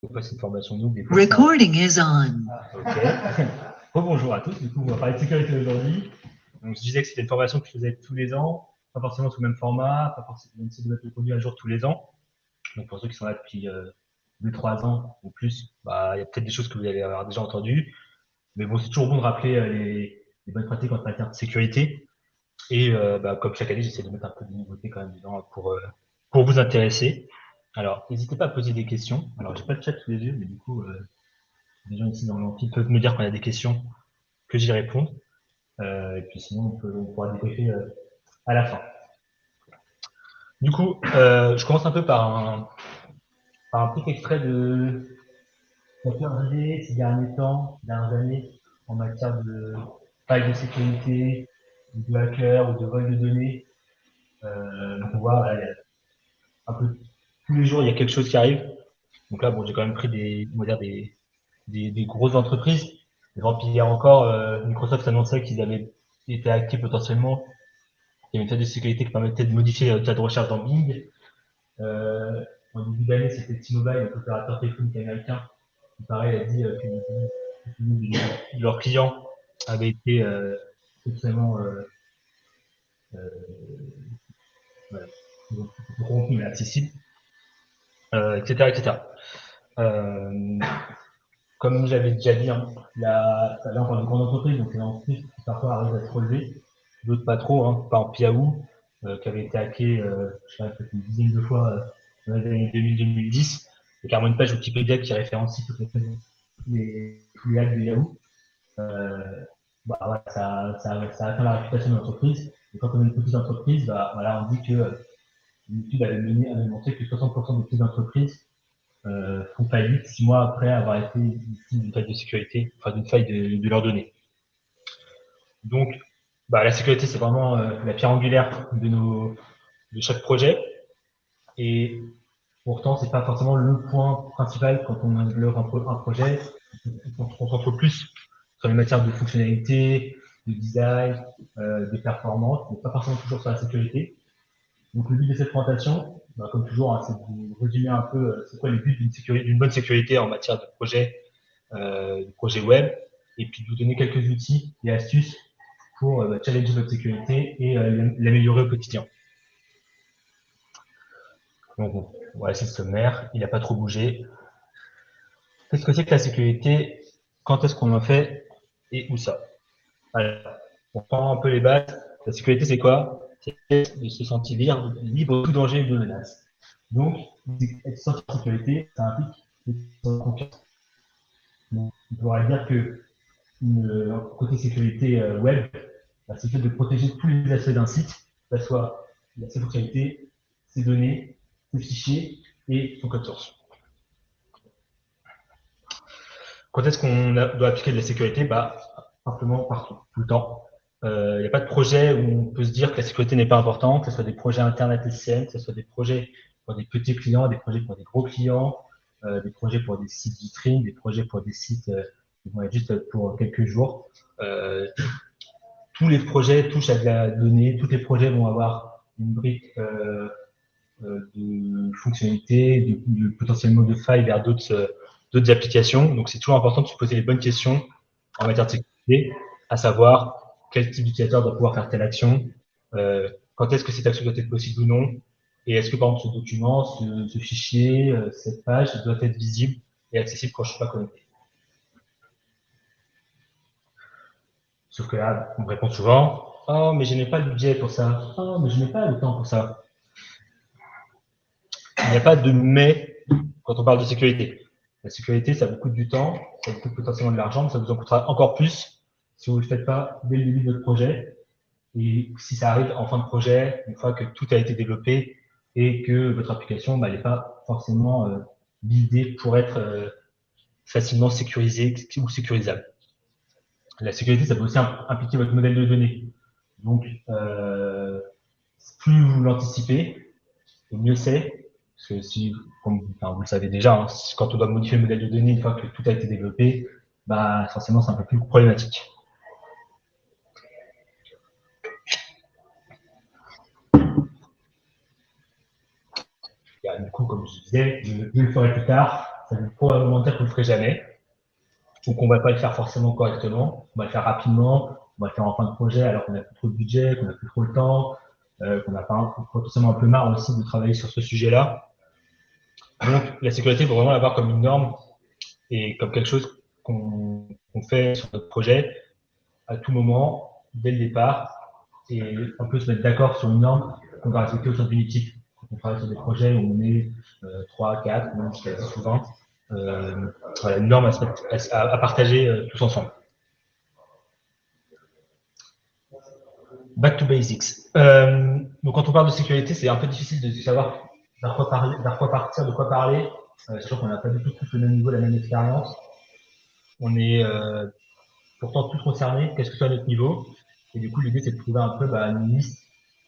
passe une formation noob. Recording is on. Ok. Bonjour à tous. Du coup, on va parler de sécurité aujourd'hui. Donc, je disais que c'était une formation que je faisais tous les ans, pas forcément sous le même format, pas forcément de mettre le contenu à jour tous les ans. Donc, pour ceux qui sont là depuis 2-3 ans ou plus, bah, il y a peut-être des choses que vous allez avoir déjà entendues. Mais bon, c'est toujours bon de rappeler les bonnes pratiques en matière de sécurité. Et comme chaque année, j'essaie de mettre un peu de nouveauté quand même dedans pour vous intéresser. Alors, n'hésitez pas à poser des questions. Alors, j'ai pas le chat sous les yeux, mais du coup, les gens ici dans l'amphi peuvent me dire quand il y a des questions que j'y réponde. Et puis sinon, on pourra débriefer à la fin. Du coup, je commence un peu par un petit extrait de la pire idée ces dernières années, en matière de failles de sécurité, de hackers ou de vol de données. Donc on voit, voilà, il y a un peu tous les jours, il y a quelque chose qui arrive. Donc là, bon, j'ai quand même pris on va dire des grosses entreprises. Exemple, hier encore, Microsoft annonçait qu'ils avaient été hackés potentiellement. Il y avait une faille de sécurité qui permettait de modifier le résultat de recherche dans Bing. En début d'année, c'était T-Mobile, l'opérateur téléphonique américain, qui pareil a dit que de leurs clients avaient été extrêmement voilà, corrompus mais accessibles, etc., etc. Euh, Comme j'avais déjà dit, hein, là on parle de grandes entreprises, donc les entreprises qui parfois arrivent à se relever, d'autres pas trop, hein, par exemple Yahoo, qui avait été hacké, je sais pas, peut-être une dizaine de fois dans les années 2000-2010, et carrément une page Wikipédia qui référencie tous les hacks de Yahoo. Bah, voilà, ça atteint la réputation de l'entreprise. Et quand on est une petite entreprise, bah, voilà, on dit que une étude avait montré que 60% des petites entreprises font faillite 6 mois après avoir été victimes d'une faille de sécurité, enfin d'une faille de leurs données. Donc, bah, la sécurité, c'est vraiment la pierre angulaire de chaque projet. Et pourtant, c'est pas forcément le point principal quand on développe un projet. On se concentre plus sur les matières de fonctionnalité, de design, de performance, mais pas forcément toujours sur la sécurité. Donc le but de cette présentation, bah, comme toujours, hein, c'est de vous résumer un peu c'est quoi le but d'une bonne sécurité en matière de projet web, et puis de vous donner quelques outils et astuces pour challenger votre sécurité et l'améliorer au quotidien. Donc bon, voilà, c'est le sommaire, il n'a pas trop bougé. Qu'est-ce que c'est que la sécurité? Quand est-ce qu'on en fait? Et où ça? Alors, on prend un peu les bases. La sécurité, c'est quoi? C'est de se sentir libre de tout danger ou de menace. Donc, être sentir en sécurité, ça implique de confiance. Donc, on pourrait dire que côté sécurité web, bah, c'est le fait de protéger tous les aspects d'un site, que ce soit ses fonctionnalités, ses données, ses fichiers et son code source. Quand est-ce qu'on doit appliquer de la sécurité? Bah, simplement partout, tout le temps. Il n'y a pas de projet où on peut se dire que la sécurité n'est pas importante, que ce soit des projets Internet SCN, que ce soit des projets pour des petits clients, des projets pour des gros clients, des projets pour des sites vitrines, des projets pour des sites qui vont être juste pour quelques jours. Euh, Tous les projets touchent à de la donnée, tous les projets vont avoir une brique de fonctionnalités, potentiellement de failles vers d'autres applications. Donc, c'est toujours important de se poser les bonnes questions en matière de sécurité, à savoir quel type d'utilisateur doit pouvoir faire telle action, quand est-ce que cette action doit être possible ou non, et est-ce que par exemple ce document, ce fichier, cette page doit être visible et accessible quand je ne suis pas connecté. Sauf que là, on me répond souvent, oh mais je n'ai pas le budget pour ça, oh mais je n'ai pas le temps pour ça. Il n'y a pas de mais quand on parle de sécurité. La sécurité, ça vous coûte du temps, ça vous coûte potentiellement de l'argent, mais ça vous en coûtera encore plus si vous ne le faites pas dès le début de votre projet. Et si ça arrive en fin de projet, une fois que tout a été développé et que votre application n'est pas forcément buildée pour être facilement sécurisée ou sécurisable. La sécurité, ça peut aussi impliquer votre modèle de données. Donc, plus vous l'anticipez, et mieux c'est. Parce que si, comme vous le savez déjà, hein, quand on doit modifier le modèle de données une fois que tout a été développé, bah forcément c'est un peu plus problématique. Du coup, comme je disais, je le ferai plus tard. ça veut probablement dire qu'on ne le ferait jamais, ou qu'on ne va pas le faire forcément correctement. On va le faire rapidement, on va le faire en fin de projet alors qu'on n'a plus trop de budget, qu'on n'a plus trop le temps, qu'on n'a pas potentiellement un peu marre aussi de travailler sur ce sujet-là. Donc, la sécurité, il faut vraiment l'avoir comme une norme et comme quelque chose qu'on fait sur notre projet à tout moment, dès le départ, et on peut se mettre d'accord sur une norme qu'on va respecter au sein d'une équipe. Quand on travaille sur des projets où on est 3, 4, même jusqu'à 10 ou 20, voilà, une norme à partager tous ensemble. Back to basics. Donc quand on parle de sécurité, c'est un peu difficile de savoir vers quoi partir, de quoi parler, sachant qu'on n'a pas du tout tous le même niveau, la même expérience. On est pourtant tous concernés, qu'est-ce que soit notre niveau. Et du coup, l'idée, c'est de trouver un peu une liste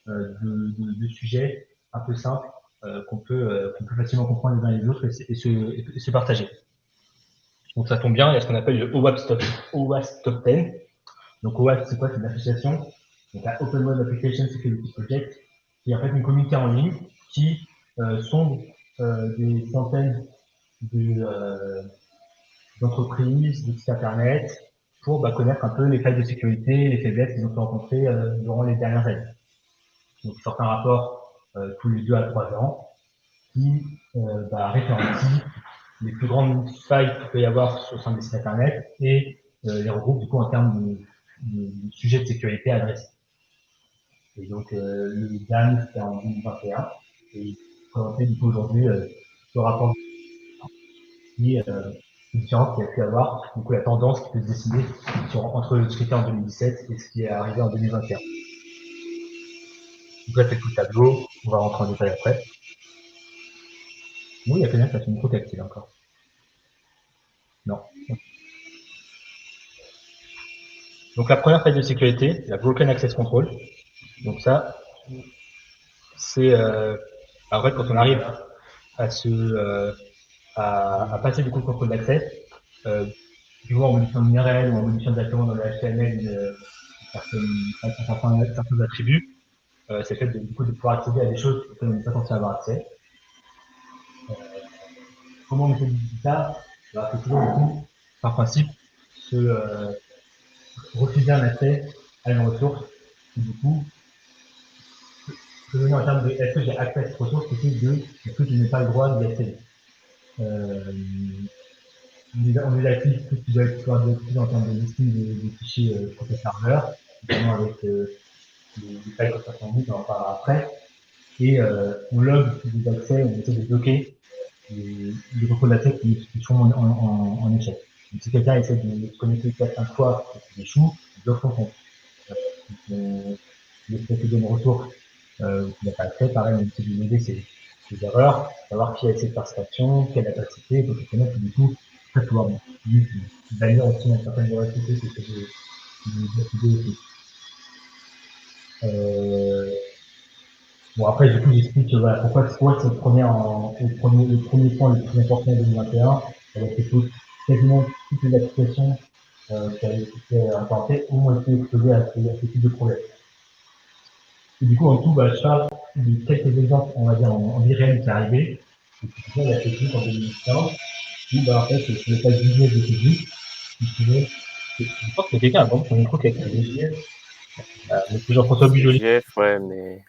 de sujets un peu simples qu'on peut facilement comprendre les uns les autres et se partager. Donc ça tombe bien, il y a ce qu'on appelle le OWASP Top 10. Donc OWASP, c'est quoi? C'est une association, donc la Open Web Application Security Project, qui est en fait une communauté en ligne qui sonde des centaines d'entreprises, de sites internet, pour connaître un peu les failles de sécurité, les faiblesses qu'ils ont pu rencontrer durant les dernières années. Donc, ils sortent un rapport tous les 2 à 3 ans qui référencie les plus grandes failles qu'il peut y avoir au sein des sites internet et les regroupe du coup en termes de sujets de sécurité adressés. Et donc, le dernier, c'était en 2021, et il présentait du coup aujourd'hui ce rapport qui est différence qu'il y a pu avoir, donc la tendance qui peut se dessiner entre ce qui était en 2017 et ce qui est arrivé en 2021. Donc là, c'est tout le tableau, on va rentrer en détail après. Oui, il y a quelqu'un qui a son micro qui est activé encore. Non. Donc la première faille de sécurité, la Broken Access Control. Donc ça, c'est en fait quand on arrive à à passer du coup le contrôle d'accès, tu vois en modifiant une URL ou en modifiant directement dans le HTML certains attributs, c'est le fait du coup de pouvoir accéder à des choses auxquelles on n'est pas censé avoir accès. Comment on essaie de ça? C'est toujours du coup, par principe, refuser un accès à une ressource qui du coup donner en termes de est-ce que j'ai accès à cette ressource, plutôt de est-ce que je n'ai pas le droit d'y accéder. On est actif tout ce qui doit être en termes de listing des fichiers côté serveur, notamment avec les failles comme ça sont mises, on en parlera après. Et on log des accès, on essaie de bloquer les contrôles d'accès qui sont en échec. Donc, si quelqu'un essaie de se connecter 4-5 fois et qu'il échoue, il bloque son compte. Il essaie de donner une ressource qu'il n'a pas accès, pareil, on essaie de lever ces erreurs, savoir qui a essayé de faire cette action, quelle a capacité, pour se connaître, et du coup, après, pouvoir bannir aussi une certaine véracité, c'est ce que j'ai décidé aussi. Bon, après, du coup, j'explique voilà, pourquoi c'est le premier point le plus important en 2021, avec quasiment toutes les applications qui avaient été implantées ont été exposées à ce type de problème. Et du coup, en tout, je parle de quelques exemples, on va dire, en vie réelle qui est arrivé. Et puis, il y a Facebook en 2015, où, en fait, sur le page business de Facebook, je pense que quelqu'un a vendu son micro qui a activé. Monsieur Jean-François Bujoli. Jeff, ouais, mais.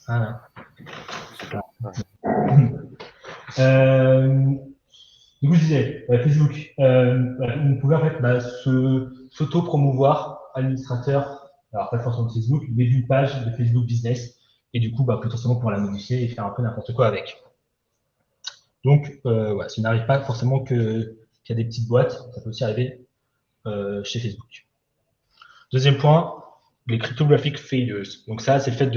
Voilà. Ouais. Du coup, je disais, Facebook, on pouvait en fait s'auto-promouvoir administrateur, alors pas forcément de Facebook, mais d'une page de Facebook Business, et du coup, potentiellement pouvoir la modifier et faire un peu n'importe quoi avec. Donc, voilà, ça n'arrive pas forcément qu'il y a des petites boîtes, ça peut aussi arriver chez Facebook. Deuxième point, les cryptographic failures. Donc ça, c'est le fait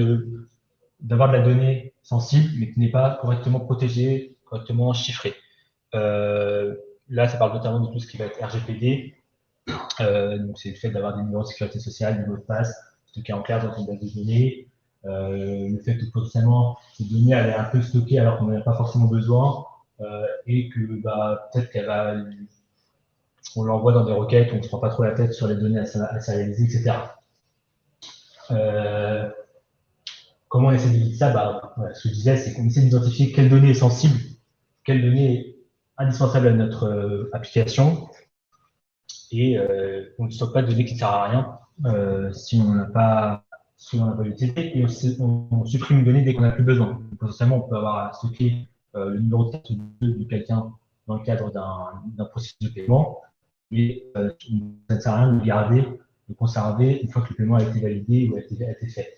d'avoir de la donnée sensible, mais qui n'est pas correctement protégée, correctement chiffrée. Là, ça parle notamment de tout ce qui va être RGPD. Donc, c'est le fait d'avoir des numéros de sécurité sociale, des mots de passe, stockés en clair dans une base de données. Le fait que potentiellement ces données allaient un peu stockées alors qu'on n'en a pas forcément besoin, et que peut-être on l'envoie dans des requêtes, on ne se prend pas trop la tête sur les données à sérialiser, etc. Comment on essaie d'éviter ça? Ce que je disais, c'est qu'on essaie d'identifier quelle donnée est sensible, quelle donnée est indispensable à notre application et on ne stocke pas de données qui ne servent à rien si on n'a pas l'utilité et on supprime une donnée dès qu'on n'a plus besoin. Donc, potentiellement, on peut avoir à stocker le numéro de carte de quelqu'un dans le cadre d'un processus de paiement, mais ça ne sert à rien de le garder, de conserver une fois que le paiement a été validé ou a été fait.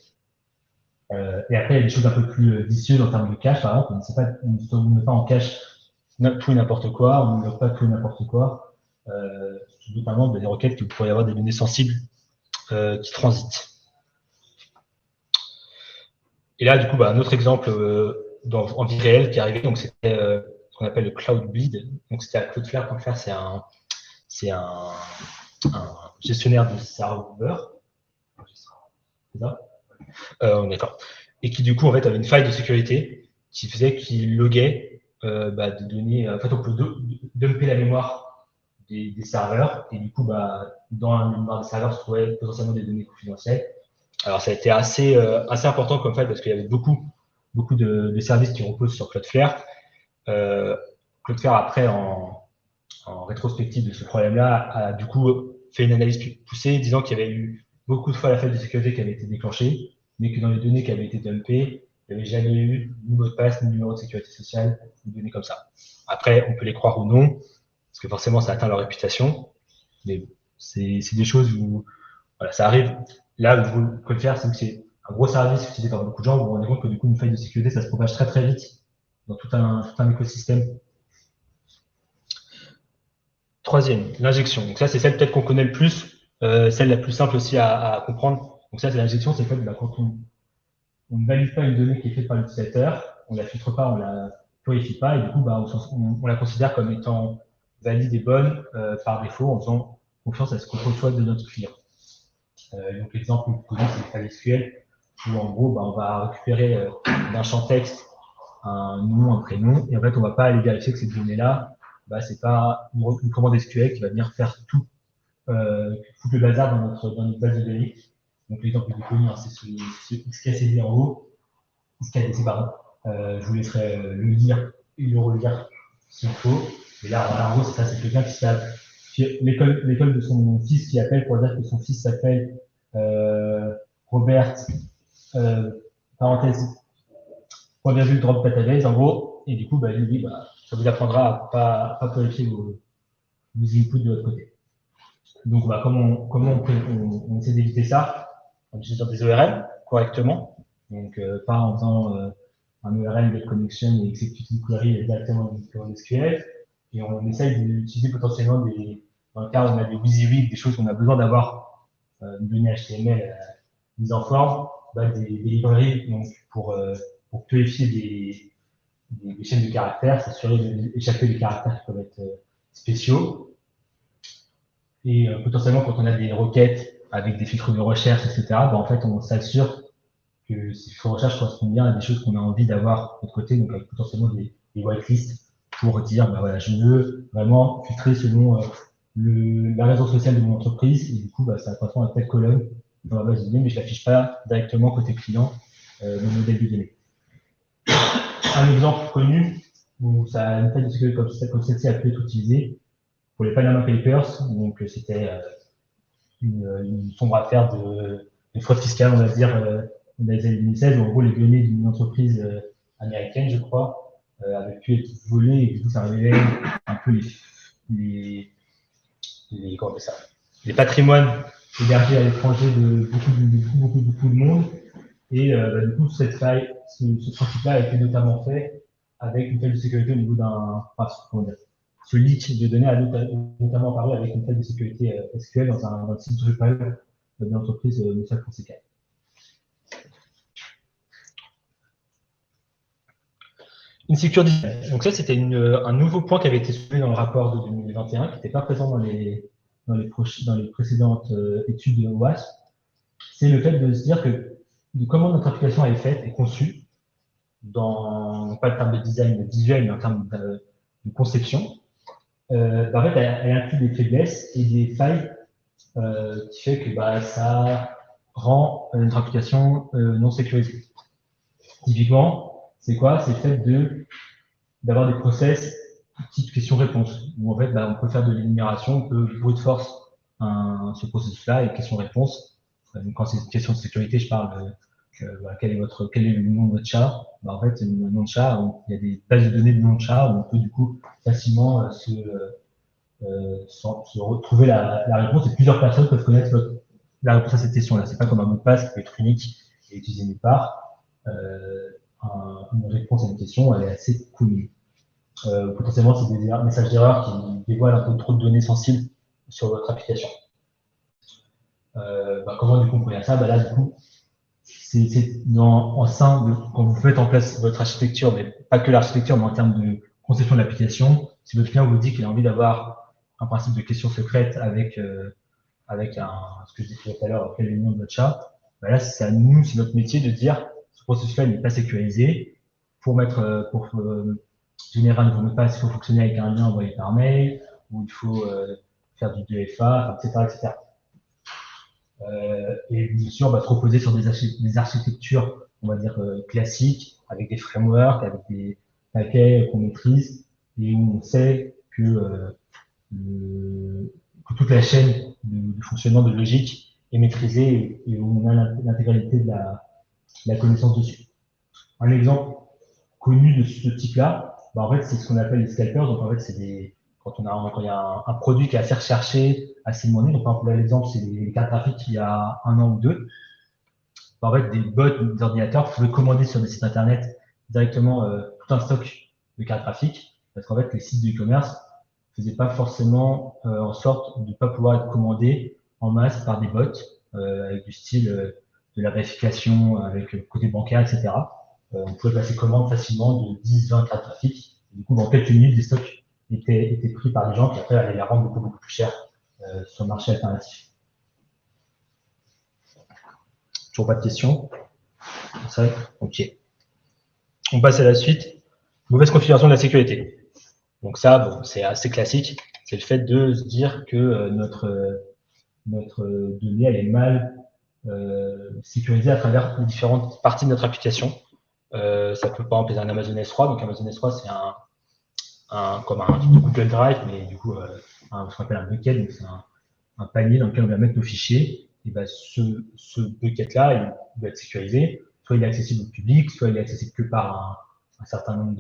Et après, il y a des choses un peu plus vicieuses en termes de cache. Par exemple, on ne met pas en cache tout et n'importe quoi, on ne met pas tout et n'importe quoi, notamment des requêtes qui pourraient avoir des données sensibles qui transitent. Et là, du coup, un autre exemple en vie réelle qui est arrivé, donc c'était ce qu'on appelle le Cloud Bleed. Donc c'était à Cloudflare. Cloudflare, c'est un gestionnaire de serveurs. C'est ça d'accord. Et qui, du coup, en fait, avait une faille de sécurité qui faisait qu'il loguait des données. En fait, on peut dumper la mémoire des serveurs. Et du coup, dans la mémoire des serveurs se trouvaient potentiellement des données confidentielles. Alors, ça a été assez important comme fait parce qu'il y avait beaucoup de services qui reposent sur Cloudflare. Cloudflare, après, en rétrospective de ce problème-là, a du coup fait une analyse plus poussée, disant qu'il y avait eu beaucoup de fois la faille de sécurité qui avait été déclenchée, mais que dans les données qui avaient été dumpées, il n'y avait jamais eu ni mot de passe, ni numéro de sécurité sociale, ni données comme ça. Après, on peut les croire ou non, parce que forcément, ça atteint leur réputation, mais c'est des choses où voilà, ça arrive. Là, où vous pouvez le faire, c'est que c'est un gros service utilisé par beaucoup de gens. Vous vous rendez compte que du coup, une faille de sécurité, ça se propage très très vite dans tout un écosystème. Troisième, l'injection. Donc ça, c'est celle peut-être qu'on connaît le plus, celle la plus simple aussi à comprendre. Donc ça, c'est l'injection, c'est fait quand on ne valide pas une donnée qui est faite par l'utilisateur, on la filtre pas, on la purifie pas, et du coup, on la considère comme étant valide et bonne par défaut en faisant confiance à ce qu'on reçoit de notre client. Donc l'exemple que vous c'est le file SQL, où en gros, on va récupérer d'un champ texte un nom, un prénom, et en fait, on va pas aller vérifier que cette donnée-là, c'est pas une commande SQL qui va venir faire tout le bazar dans notre base de données. Donc l'exemple le plus connu, c'est ce XKCD en haut, XKDC, pardon. Je vous laisserai le lire et le relire s'il faut. Et là, en gros, c'est ça, c'est quelqu'un qui l'école de son fils qui appelle pour dire que son fils s'appelle Robert, parenthèse, point virgule drop database, en gros, et du coup, il dit, ça vous apprendra à pas purifier vos inputs de votre côté. Donc, comment on essaie d'éviter ça? En utilisant des ORM correctement, donc pas en faisant un ORM get connection et executing query directement dans le SQL, et on essaye d'utiliser potentiellement dans le cas où on a des WYSIWYG, des choses où on a besoin d'avoir une donnée HTML mise en forme, des librairies donc, pour purifier des chaînes de caractères, s'assurer d'échapper des caractères qui peuvent être spéciaux. Et potentiellement, quand on a des requêtes avec des filtres de recherche, etc., en fait, on s'assure que ces filtres de recherche correspondent bien à des choses qu'on a envie d'avoir de notre côté, donc avec potentiellement des whitelists pour dire, voilà, je veux vraiment filtrer selon la raison sociale de mon entreprise, et du coup, ça correspond à telle colonne dans la base de données, mais je ne l'affiche pas directement côté client mon modèle de données. Un exemple connu où ça une faille de sécurité comme celle-ci a pu être utilisée pour les Panama Papers, donc c'était une sombre affaire de fraude fiscale, on va dire, dans les années 2016, où en gros les données d'une entreprise américaine, je crois, avaient pu être volées, et du coup ça révélait un peu les patrimoines hébergés à l'étranger de beaucoup de monde. Et du coup, cette faille, ce principe-là a été notamment fait avec une faille de sécurité au niveau ce leak de données a notamment apparu avec une faille de sécurité SQL dans un site Drupal de l'entreprise Mossack Fonseca. Insecure Design. Donc ça, c'était un nouveau point qui avait été soulevé dans le rapport de 2021, qui n'était pas présent dans les précédentes études de OWASP. C'est le fait de se dire que de comment notre application est faite et conçue, pas en termes de design visuel, mais en termes de conception, en fait, elle inclut des faiblesses et des failles qui fait que ça rend notre application non sécurisée. Typiquement, c'est quoi? C'est le fait d'avoir des process petite question-réponse, où en fait, on peut faire de l'énumération, on peut brute force ce processus-là et question-réponse. Donc, quand c'est une question de sécurité, je parle de voilà, quel est le nom de votre chat. En fait, le nom de chat, il y a des bases de données de nom de chat où on peut du coup facilement se retrouver la réponse et plusieurs personnes peuvent connaître la réponse à cette question-là. C'est pas comme un mot de passe qui peut être unique et utilisé nulle part. Une réponse à une question, elle est assez connue. Potentiellement, c'est des messages d'erreur qui dévoilent un peu trop de données sensibles sur votre application. Comment du coup on pourrait faire ça? Là, du coup, c'est en sein de quand vous faites en place votre architecture, mais pas que l'architecture, mais en termes de conception de l'application, si votre client vous dit qu'il a envie d'avoir un principe de question secrète avec ce que je disais tout à l'heure, quel est le nom de votre chat, là, c'est à nous, c'est notre métier de dire ce processus-là n'est pas sécurisé. Pour générer un nouveau mot de passe, il faut fonctionner avec un lien envoyé par mail, ou il faut faire du 2FA, etc., etc. Et bien sûr, on va se reposer sur des architectures, on va dire, classiques, avec des frameworks, avec des paquets qu'on maîtrise, et où on sait que toute la chaîne de fonctionnement de logique est maîtrisée et où on a l'intégralité de la connaissance dessus. Un exemple connu de ce type-là, en fait, c'est ce qu'on appelle les scalpers. Donc, en fait, c'est quand il y a un produit qui est assez recherché, assez demandé. Donc, par exemple, là, l'exemple, c'est les cartes graphiques il y a 1 an ou 2. En fait, des bots d'ordinateurs pouvaient commander sur des sites internet directement tout un stock de cartes graphiques. Parce qu'en fait, les sites de e-commerce ne faisaient pas forcément en sorte de ne pas pouvoir être commandés en masse par des bots avec du style de la vérification avec le côté bancaire, etc. On pouvait passer commande facilement de 10-20 cartes graphiques. Et du coup, dans quelques minutes, des stocks étaient pris par des gens qui après allaient la rendre beaucoup plus cher sur le marché alternatif. Toujours pas de questions? Ok. On passe à la suite. Mauvaise configuration de la sécurité. Donc ça, bon, c'est assez classique. C'est le fait de se dire que notre donnée, elle est mal sécurisée à travers les différentes parties de notre application. Ça peut par exemple être un Amazon S3. Donc Amazon S3, c'est comme un Google Drive, mais du coup, ce qu'on appelle un bucket. Donc c'est un panier dans lequel on va mettre nos fichiers. Et ce bucket-là, il doit être sécurisé. Soit il est accessible au public, soit il est accessible que par un certain nombre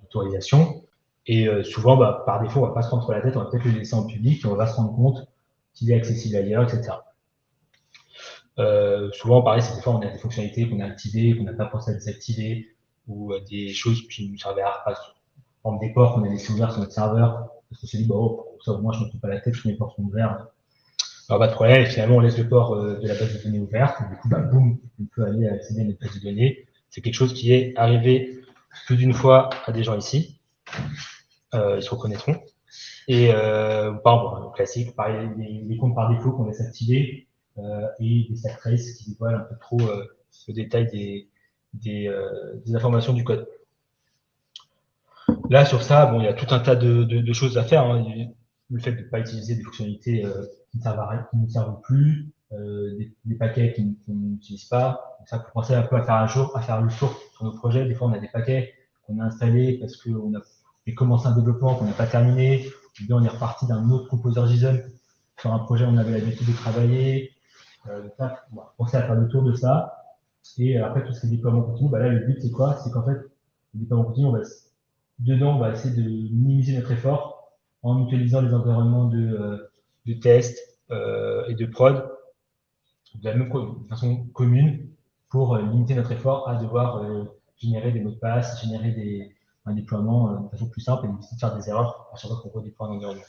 d'autorisations. Et souvent, par défaut, on ne va pas se prendre la tête, on va peut-être le laisser en public et on va se rendre compte qu'il est accessible ailleurs, etc. Souvent, pareil, c'est des fois on a des fonctionnalités qu'on a activées, qu'on n'a pas pensé à désactiver, ou des choses qui nous servaient à pas. Par exemple, des ports qu'on a laissés ouverts sur notre serveur, parce qu'on s'est dit, pour ça au moins je ne me coupe pas la tête, je mets les ports sont ouverts. Alors, pas de problème, et finalement on laisse le port de la base de données ouverte, et du coup, boum, on peut aller accéder à notre base de données. C'est quelque chose qui est arrivé plus d'une fois à des gens ici. Ils se reconnaîtront. Et par exemple, classique, pareil, les comptes par défaut qu'on laisse activer et des stack traces qui dévoilent un peu trop le détail des informations du code. Là, sur ça, il y a tout un tas de choses à faire. Hein. Le fait de ne pas utiliser des fonctionnalités qui ne servent plus, des paquets qu'on n'utilise pas. Donc ça, pour penser un peu à faire le tour sur nos projets. Des fois, on a des paquets qu'on a installés parce qu'on a commencé un développement qu'on n'a pas terminé. Ou bien on est reparti d'un autre composeur JSON sur un projet où on avait l'habitude de travailler. Penser à faire le tour de ça. Et après, tout ce qui est déploiement continu, là, le but, c'est quoi? C'est qu'en fait, le déploiement continu, on va essayer de minimiser notre effort en utilisant les environnements de test et de prod de façon commune pour limiter notre effort à devoir générer des mots de passe, générer un déploiement de façon plus simple et éviter de faire des erreurs à chaque fois qu'on redéploie un environnement.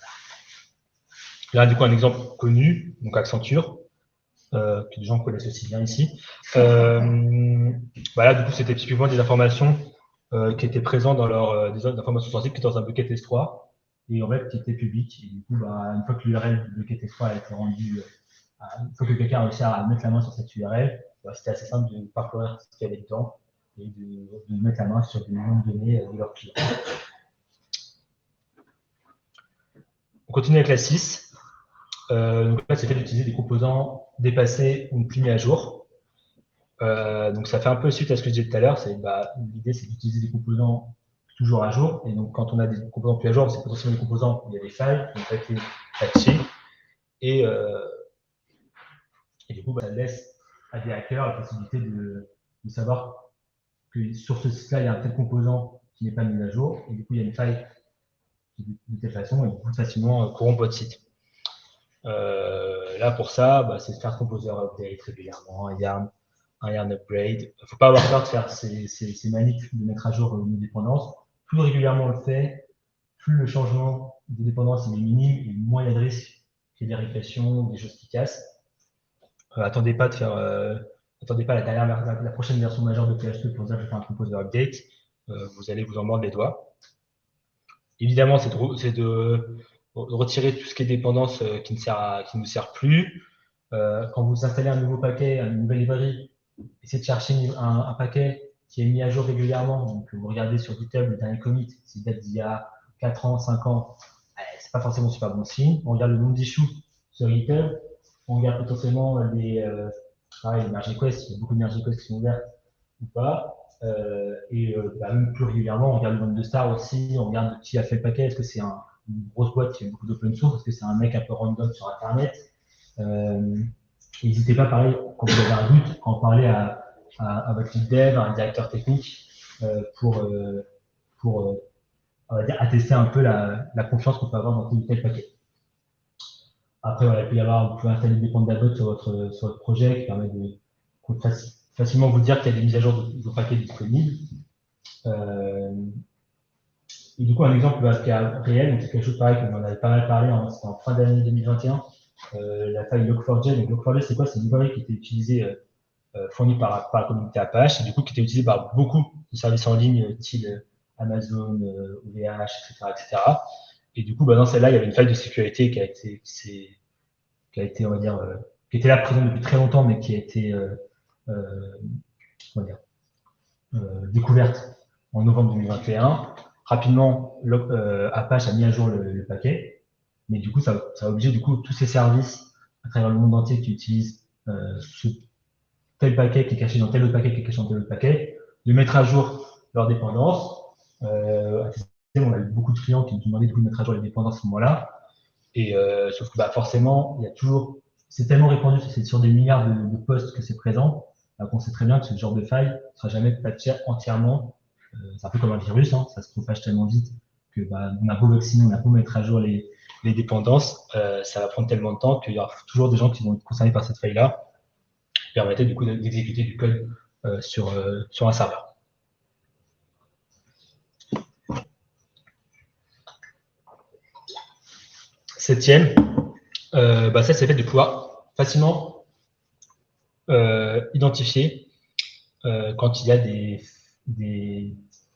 Là, du coup, un exemple connu, donc Accenture, que les gens connaissent aussi bien ici. Là, du coup, c'était typiquement des informations qui étaient présentes dans des informations sensibles qui étaient dans un bucket S3 et en fait qui étaient publiques. Et du coup, une fois que l'URL du bucket S3 a été rendue, une fois que quelqu'un a réussi à mettre la main sur cette URL, c'était assez simple de parcourir ce qu'il y avait dedans et de mettre la main sur des noms de données de leurs clients. On continue avec la 6. Donc là, c'est fait d'utiliser des composants dépassés ou plus mis à jour. Donc ça fait un peu suite à ce que je disais tout à l'heure. L'idée, c'est d'utiliser des composants toujours à jour. Et donc, quand on a des composants plus à jour, c'est potentiellement des composants où il y a des failles qui n'ont pas été patchés. Et du coup, ça laisse à des hackers la possibilité de savoir que sur ce site-là, il y a un tel composant qui n'est pas mis à jour. Et du coup, il y a une faille de telle façon, et vous pouvez facilement corrompre votre site. Là, pour ça, c'est de faire composer update régulièrement, un yarn upgrade. Il ne faut pas avoir peur de faire ces manifs de mettre à jour nos dépendances. Plus régulièrement on le fait, plus le changement de dépendance est minime et moins il y a de risques qu'il y ait des régressions, des choses qui cassent. Attendez pas la prochaine version majeure de PHP pour dire que je fais un composer update. Vous allez vous en mordre les doigts. Évidemment, c'est de retirer tout ce qui est dépendance qui ne nous sert plus. Quand vous installez un nouveau paquet, une nouvelle librairie, essayez de chercher un paquet qui est mis à jour régulièrement. Donc, vous regardez sur GitHub le dernier commit, s'il date d'il y a 4 ans, 5 ans, c'est pas forcément super bon signe. On regarde le nombre d'issues sur GitHub, on regarde potentiellement les merge requests, il y a beaucoup de merge requests qui sont ouvertes ou pas. Même plus régulièrement, on regarde le nombre de stars aussi, on regarde qui a fait le paquet, est-ce que c'est une grosse boîte qui fait beaucoup d'open source, est-ce que c'est un mec un peu random sur Internet. N'hésitez pas, pareil, quand vous avez un doute, à en parler à votre lead dev, à un directeur technique, pour on va dire, attester un peu la confiance qu'on peut avoir dans tel ou tel paquet. Après, voilà, vous pouvez installer des pandas sur votre projet qui permet de facilement vous dire qu'il y a des mises à jour de vos paquets disponibles. Et du coup, un exemple réel, donc c'est quelque chose pareil qu'on en avait pas mal parlé en fin d'année 2021, la faille Log4j. Donc Log4j, c'est quoi? C'est une librairie qui était utilisée, fournie par la communauté Apache, et du coup qui était utilisée par beaucoup de services en ligne, style Amazon, OVH, etc. Et du coup, dans celle-là, il y avait une faille de sécurité qui a été, on va dire, qui était là présente depuis très longtemps, mais qui a été découverte en novembre 2021. Rapidement, Apache a mis à jour le paquet, mais du coup, ça a obligé tous ces services à travers le monde entier qui utilisent tel paquet qui est caché dans tel autre paquet qui est caché dans tel autre paquet, de mettre à jour leurs dépendances. On a eu beaucoup de clients qui nous demandaient de mettre à jour les dépendances à ce moment-là. Et sauf que forcément, il y a toujours, c'est tellement répandu, c'est sur des milliards de postes que c'est présent, qu'on sait très bien que ce genre de faille ne sera jamais patché entièrement. C'est un peu comme un virus, hein, ça se propage tellement vite que on a beau vacciner, on a beau mettre à jour les dépendances, ça va prendre tellement de temps qu'il y aura toujours des gens qui vont être concernés par cette faille-là, qui permettait du coup d'exécuter du code sur un serveur. Septième, ça c'est le fait de pouvoir facilement identifier quand il y a des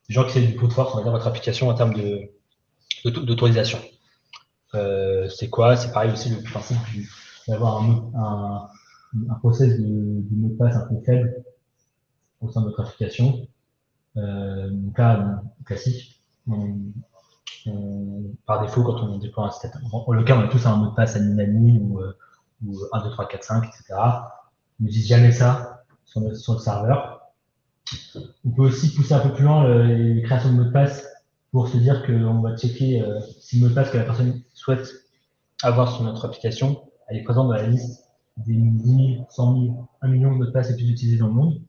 gens qui essaient du coup de force, on va dire, votre application en termes d'autorisation. C'est quoi? C'est pareil aussi le principe d'avoir un process de mot de passe un peu faible au sein de votre application. Donc là, classique. Par défaut, quand on déploie un système, en le cas, on a tous un mot de passe admin ou 1, 2, 3, 4, 5, etc. Ne dites jamais ça sur le serveur. On peut aussi pousser un peu plus loin les créations de mots de passe pour se dire qu'on va checker si le mot de passe que la personne souhaite avoir sur notre application, elle est présente dans la liste des 10 000, 100 000, 1 million de mots de passe les plus utilisés dans le monde.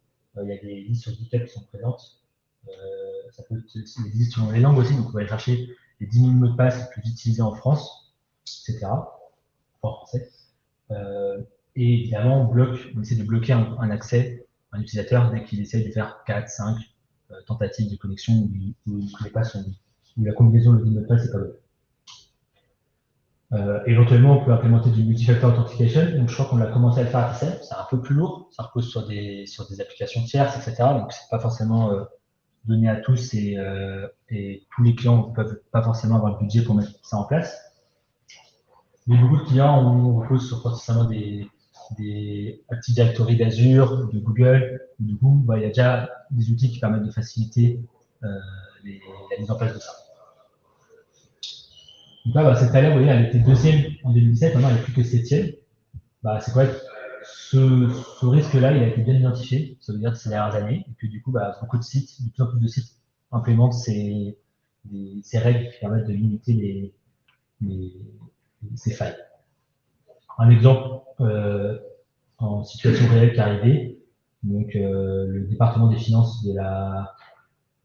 Il y a des listes sur GitHub qui sont présentes. Ça peut être des listes selon les langues aussi, donc on va aller chercher les 10 000 mots de passe les plus utilisés en France, etc. En français. Et évidemment, on essaie de bloquer un accès à un utilisateur dès qu'il essaie de faire 4, 5 tentatives de connexion où la combinaison de mot de passe n'est pas bonne. Éventuellement, on peut implémenter du multi-factor authentication. Donc, je crois qu'on a commencé à le faire à TCL. C'est un peu plus lourd. Ça repose sur des applications tierces, etc. Donc, c'est pas forcément donné à tous et tous les clients ne peuvent pas forcément avoir le budget pour mettre ça en place. Mais beaucoup de clients, on repose sur potentiellement des Active Directory d'Azure, de Google. Du coup, il y a déjà des outils qui permettent de faciliter la mise en place de ça. Donc là, cette taille-là, vous voyez, elle était deuxième en 2017, maintenant elle n'est plus que septième. C'est quoi? Ce risque-là, il a été bien identifié, ça veut dire ces dernières années, et puis du coup, beaucoup de sites, de plus en plus de sites implémentent ces ces règles qui permettent de limiter ces failles. Un exemple en situation réelle qui est arrivé, donc le département des finances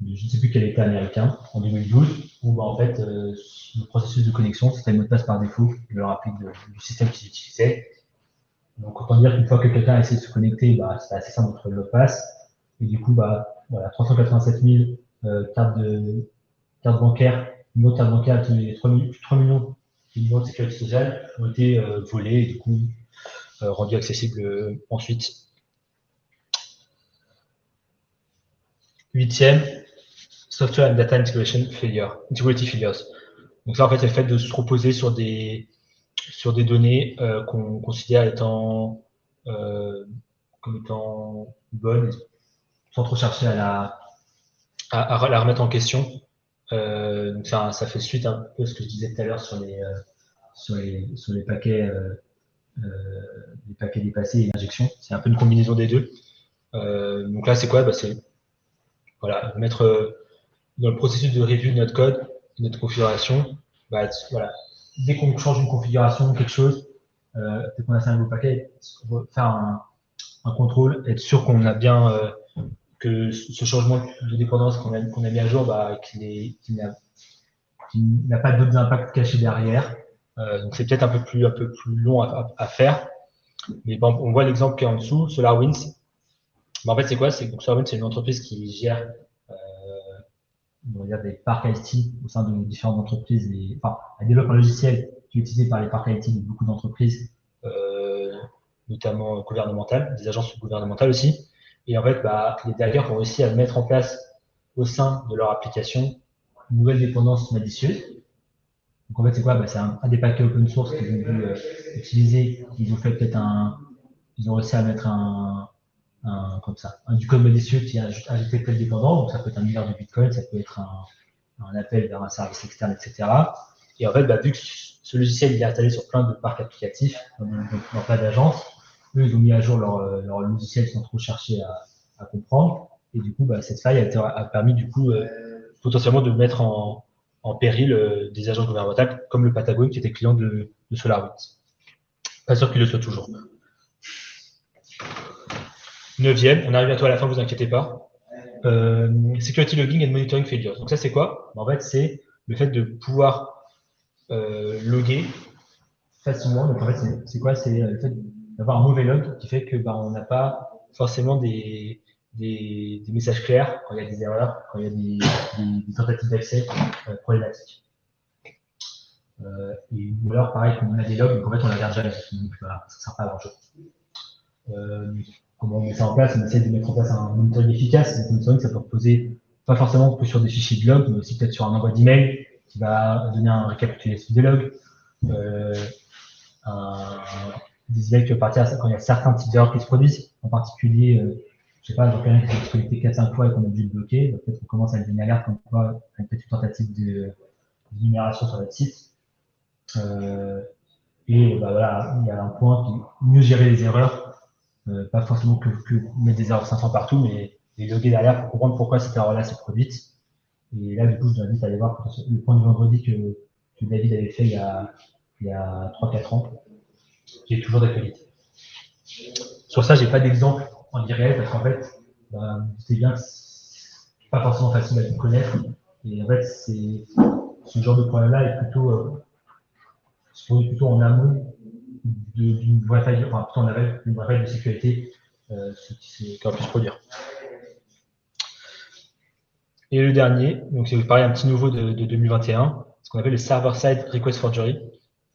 je ne sais plus quel État américain, en 2012, où en fait, le processus de connexion, c'était le mot de passe par défaut de leur appli du système qu'ils utilisaient. Donc, autant dire qu'une fois que quelqu'un a essayé de se connecter, c'était assez simple de trouver le mot de passe. Et du coup, voilà, 387 000 cartes bancaires, numéros de cartes bancaires, plus de 3 millions de numéros de sécurité sociale ont été volés et du coup rendus accessibles ensuite. 8e, Software and Data Integrity Failures. Donc ça, en fait, c'est le fait de se reposer sur des données qu'on considère comme étant bonnes, sans trop chercher à la remettre en question. Donc ça fait suite un peu à ce que je disais tout à l'heure sur les paquets dépassés et l'injection. C'est un peu une combinaison des deux. Donc là, c'est quoi? C'est voilà, mettre dans le processus de review de notre code, de notre configuration, voilà, dès qu'on change une configuration, quelque chose, dès qu'on a fait un nouveau paquet, on va faire un contrôle, être sûr qu'on a bien que ce changement de dépendance qu'on a mis à jour, qu'il n'a pas d'autres impacts cachés derrière. Donc c'est peut-être un peu plus long à faire. Mais bon, on voit l'exemple qui est en dessous, SolarWinds. En fait, c'est quoi? SolarWinds, c'est une entreprise qui gère on va dire des parcs IT au sein de différentes entreprises. Elle développe un logiciel qui est utilisé par les parcs IT de beaucoup d'entreprises, notamment gouvernementales, des agences gouvernementales aussi. Et en fait, les hackers ont réussi à mettre en place au sein de leur application une nouvelle dépendance malicieuse. Donc en fait, c'est quoi? C'est un des paquets open source qu'ils ont dû utiliser. Ils ont fait peut-être ils ont réussi à mettre du code malicieux qui a ajouté tel dépendant. Donc ça peut être un mineur de Bitcoin, ça peut être un appel vers un service externe, etc. Et en fait, vu que ce logiciel est installé sur plein de parcs applicatifs, dans plein d'agences, eux, ils ont mis à jour leur logiciel sans trop chercher à comprendre. Et du coup, cette faille a permis du coup potentiellement de mettre en péril des agences gouvernementales comme le Patagone qui était client de SolarWinds. Pas sûr qu'il le soit toujours. 9e, on arrive bientôt à la fin, vous inquiétez pas. Security Logging and Monitoring Failures. Donc ça, c'est quoi? En fait, c'est le fait de pouvoir loguer facilement. Donc en fait, c'est quoi? C'est le fait d'avoir un mauvais log qui fait que on n'a pas forcément des messages clairs quand il y a des erreurs, quand il y a des tentatives d'accès problématiques. Ou alors, pareil, quand on a des logs, donc en fait, on ne la garde jamais. Donc voilà, ça ne sert pas à grand-chose. Comment on met ça en place? On essaie de mettre en place un monitoring efficace. Le monitoring, ça peut reposer pas forcément que sur des fichiers de logs, mais aussi peut-être sur un envoi d'email qui va donner un récapitulatif des logs. Des emails qui peuvent partir quand il y a certains types d'erreurs qui se produisent, en particulier, je sais pas, quelqu'un qui s'est connecté 4-5 fois et qu'on a dû le bloquer, peut-être qu'on commence à lui donner une alerte comme quoi il y a peut-être une tentative d'énumération sur notre site. Voilà, il y a un point qui est mieux gérer les erreurs, pas forcément que mettre des erreurs 500 partout, mais les loguer derrière pour comprendre pourquoi cette erreur-là s'est produite. Et là, du coup, je vous invite à aller voir le point du vendredi que David avait fait il y a 3-4 ans, qui est toujours d'actualité. Sur ça, j'ai pas d'exemple en vie réelle parce qu'en fait, vous savez bien que c'est pas forcément facile à tout connaître. Et en fait, ce genre de problème-là est plutôt en amont d'une vraie faille, enfin plutôt en aval d'une vraie faille de sécurité, qui aurait pu se produire. Et le dernier, donc c'est pareil, un petit nouveau de 2021, ce qu'on appelle le server-side request forgery.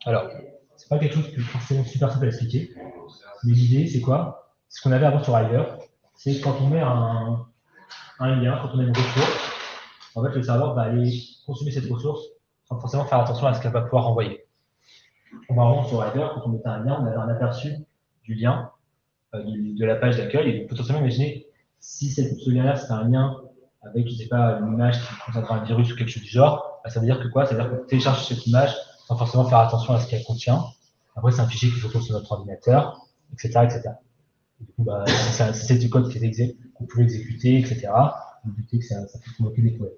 Alors, c'est pas quelque chose qui est forcément super simple à expliquer, mais l'idée, c'est quoi? Ce qu'on avait avant sur River, c'est quand on met un lien, quand on a une ressource, en fait, le serveur va aller consommer cette ressource sans forcément faire attention à ce qu'elle va pouvoir envoyer. Normalement, sur River, quand on mettait un lien, on avait un aperçu du lien, de la page d'accueil, et potentiellement, imaginez, si ce lien-là, c'est un lien avec, je ne sais pas, une image qui contiendra un virus ou quelque chose du genre, ça veut dire que quoi? Ça veut dire qu'on télécharge cette image sans forcément faire attention à ce qu'elle contient. Après, c'est un fichier qui se retrouve sur notre ordinateur, etc. etc. Et du coup, c'est du code qu'on pouvait exécuter, etc. Pour éviter que ça puisse provoquer des problèmes.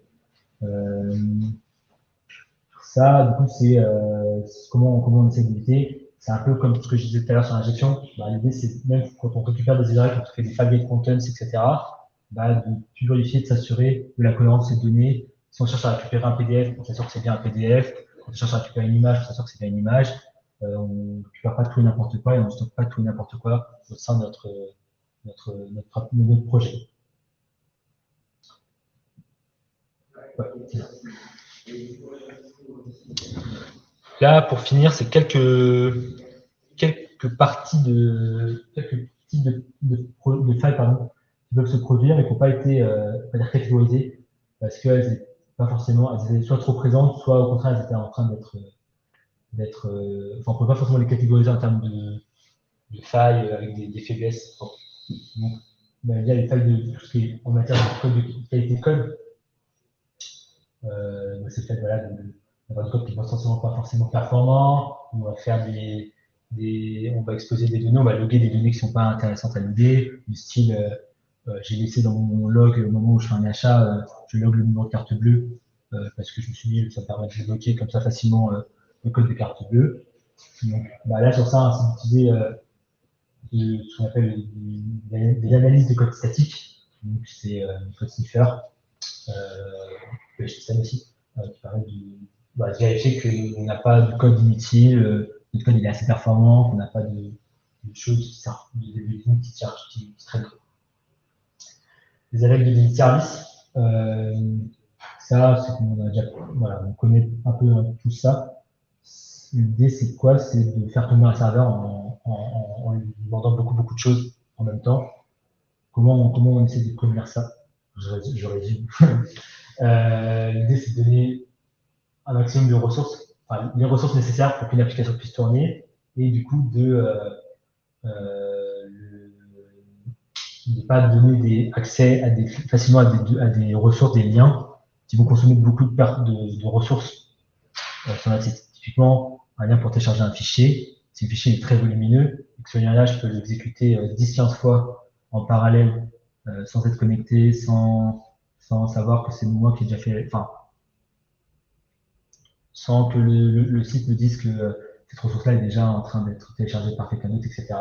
Ça, du coup, c'est comment on essaie d'éviter. C'est un peu comme ce que je disais tout à l'heure sur l'injection. Bah, l'idée, c'est même quand on récupère des erreurs, quand on fait des Fargate contents, etc., bah, de toujours vérifier, de s'assurer de la cohérence des données. Si on cherche à récupérer un PDF, on s'assure que c'est bien un PDF. Quand on cherche à récupérer une image, on s'assure que c'est bien une image. On ne récupère pas tout et n'importe quoi et on ne stocke pas tout et n'importe quoi au sein de notre projet. Ouais, c'est ça. Là, pour finir, c'est quelques parties quelques types de failles qui peuvent se produire et qui n'ont pas été pas dire catégorisées parce qu'elles n'étaient pas forcément, elles étaient soit trop présentes, soit au contraire elles étaient en train enfin on ne peut pas forcément les catégoriser en termes de failles avec des faiblesses. Donc, il y a les failles de tout ce qui est en matière de qualité de code. C'est le fait d'avoir du code qui n'est pas forcément performant. On va faire on va exposer des données, on va loguer des données qui ne sont pas intéressantes à loguer, du style j'ai laissé dans mon log au moment où je fais un achat, je log le numéro de carte bleue parce que je me suis dit que ça permet de bloquer comme ça facilement le code de carte bleue. Donc là sur ça, c'est d'utiliser ce qu'on appelle des analyses de code statique. Donc c'est code sniffer, le HTML aussi, qui permet de vérifier qu'on n'a pas de code inutile, notre code il est assez performant, qu'on n'a pas de choses qui traînent trop. Les attaques de délit de service, ça, c'est qu'on a déjà, voilà, on connaît un peu tout ça. L'idée, c'est quoi? C'est de faire tomber un serveur en lui demandant beaucoup de choses en même temps. Comment on essaie de prévenir ça? Je résume. L'idée, c'est de donner un maximum de ressources, enfin, les ressources nécessaires pour qu'une application puisse tourner, et du coup de ne pas donner accès facilement à des ressources, des liens qui vont consommer beaucoup de ressources sur notre site. Typiquement, un lien pour télécharger un fichier, si le fichier est très volumineux, et que ce lien-là, je peux l'exécuter 10-15 fois en parallèle, sans être connecté, sans savoir que c'est moi qui ai déjà fait, enfin, sans que le site me dise que cette ressource-là est déjà en train d'être téléchargée par quelqu'un d'autre, etc.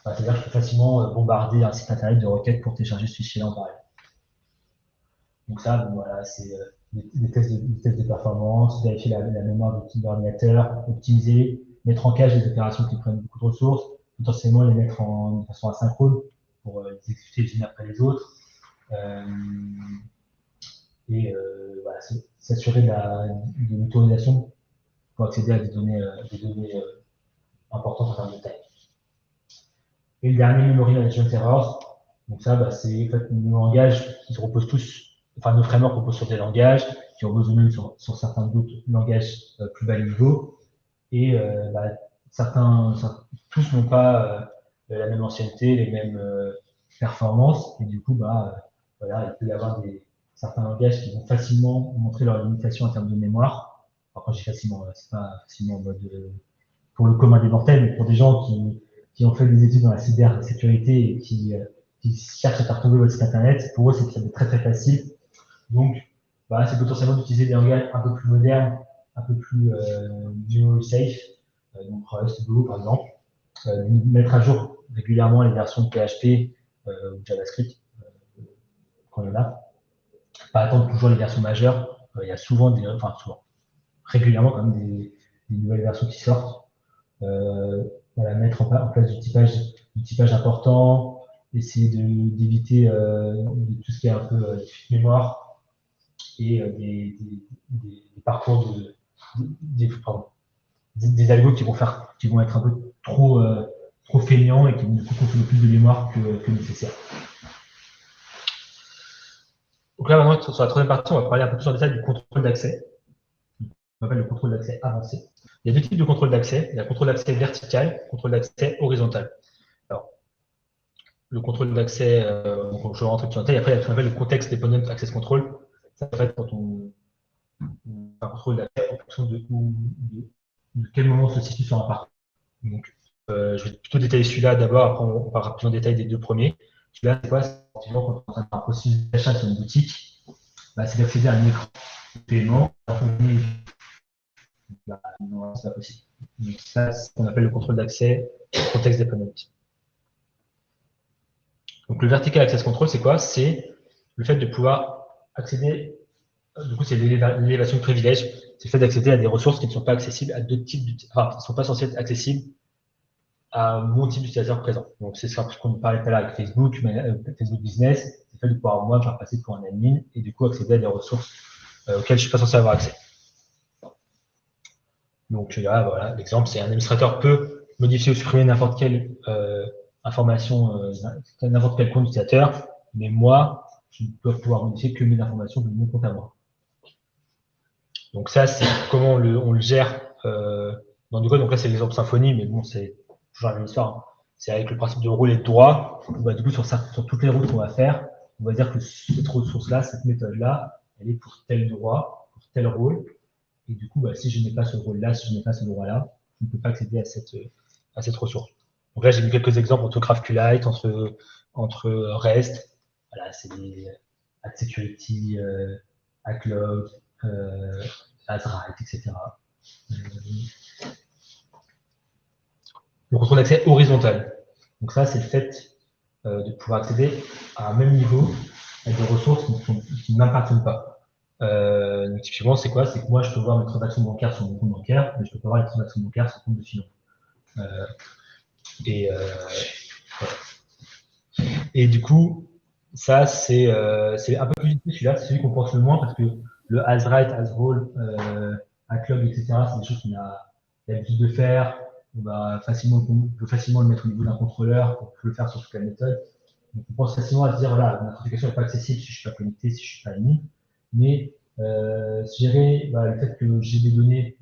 C'est-à-dire que je peux facilement bombarder un site internet de requêtes pour télécharger ce fichier-là en parallèle. Donc ça, bon, voilà, c'est des tests de performance, vérifier la mémoire de l'ordinateur, optimiser, mettre en cache des opérations qui prennent beaucoup de ressources, potentiellement les mettre de façon asynchrone pour les exécuter les unes après les autres. Voilà, s'assurer de l'autorisation pour accéder à des données importantes en termes de taille. Et le dernier, Memory Management Errors. Donc ça, c'est en fait, nos langages qui se reposent tous, enfin nos frameworks reposent sur des langages, qui reposent même sur certains d'autres langages plus bas niveau. Et tous n'ont pas la même ancienneté, les mêmes performances. Et du coup, voilà, il peut y avoir certains langages qui vont facilement montrer leurs limitations en termes de mémoire. Alors quand je dis facilement, c'est pas facilement en mode pour le commun des mortels, mais pour des gens qui ont fait des études dans la cybersécurité et qui cherchent à faire tomber votre site internet, pour eux, c'est très facile. Donc, c'est potentiellement d'utiliser des langages un peu plus modernes, un peu plus safe, donc Rust, Go par exemple, mettre à jour régulièrement les versions de PHP ou JavaScript quand il y en a, pas attendre toujours les versions majeures. Il y a souvent régulièrement quand même des nouvelles versions qui sortent. Mettre en place du typage important, essayer d'éviter tout ce qui est un peu mémoire et des parcours des algos qui vont être un peu trop feignants et qui vont consommer plus de mémoire que nécessaire. Donc là, maintenant, sur la troisième partie, on va parler un peu plus en détail du contrôle d'accès. On appelle le contrôle d'accès avancé. Il y a deux types de contrôle d'accès. Il y a le contrôle d'accès vertical, le contrôle d'accès horizontal. Alors, le contrôle d'accès, je rentre plus en détail. Après, il y a ce qu'on appelle le context dependent access control. Ça va être quand on un contrôle d'accès en fonction de quel moment on se situe sur un parcours. Donc, je vais plutôt détailler celui-là d'abord, après on parlera plus en détail des deux premiers. Celui-là, c'est quoi? C'est quand on a un processus d'achat sur une boutique, c'est d'accéder à un écran. paiement, bah, non, c'est pas possible. Donc ça, c'est ce qu'on appelle le contrôle d'accès context dependent. Donc le vertical access control, c'est quoi? C'est le fait de pouvoir accéder, du coup, c'est l'élévation de privilège, c'est le fait d'accéder à des ressources qui ne sont pas accessibles à d'autres types d'utilisateurs, enfin, qui ne sont pas censées être accessibles à mon type d'utilisateur présent. Donc c'est ce qu'on parlait tout à l'heure avec Facebook, Facebook Business, c'est le fait de pouvoir moi me faire passer pour un admin et du coup accéder à des ressources auxquelles je ne suis pas censé avoir accès. Donc là, voilà, l'exemple, c'est un administrateur peut modifier ou supprimer n'importe quelle information, n'importe quel compte utilisateur, mais moi, je ne peux pouvoir modifier que mes informations de mon compte à moi. Donc ça, c'est comment on le gère dans du code. Donc là, c'est l'exemple Symfony, mais bon, c'est toujours la même histoire. Hein. C'est avec le principe de rôle et de droit. Bah, du coup, sur toutes les routes qu'on va faire, on va dire que cette ressource-là, cette méthode-là, elle est pour tel droit, pour tel rôle. Et du coup, bah, si je n'ai pas ce rôle-là, si je n'ai pas ce droit-là, je ne peux pas accéder à cette ressource. Donc là, j'ai mis quelques exemples entre GraphQLite, entre REST. Voilà, c'est des Ad Security, Backlog, Azrite, etc. Le contrôle d'accès horizontal. Donc ça, c'est le fait de pouvoir accéder à un même niveau à des ressources qui ne m'appartiennent pas. Donc typiquement, c'est quoi? C'est que moi, je peux voir mes transactions bancaires sur mon compte bancaire, mais je ne peux pas voir les transactions bancaires sur le compte de finance. Et du coup, ça, c'est un peu plus difficile. Celui-là, c'est celui qu'on pense le moins parce que le Azrite, Azrole, Backlog, etc., c'est des choses qu'on a l'habitude de faire. On peut facilement le mettre au niveau d'un contrôleur, on peut le faire sur toute la méthode. Donc, on pense facilement à se dire, voilà, mon application n'est pas accessible si je ne suis pas connecté, si je ne suis pas admin. Mais gérer le fait que j'ai des données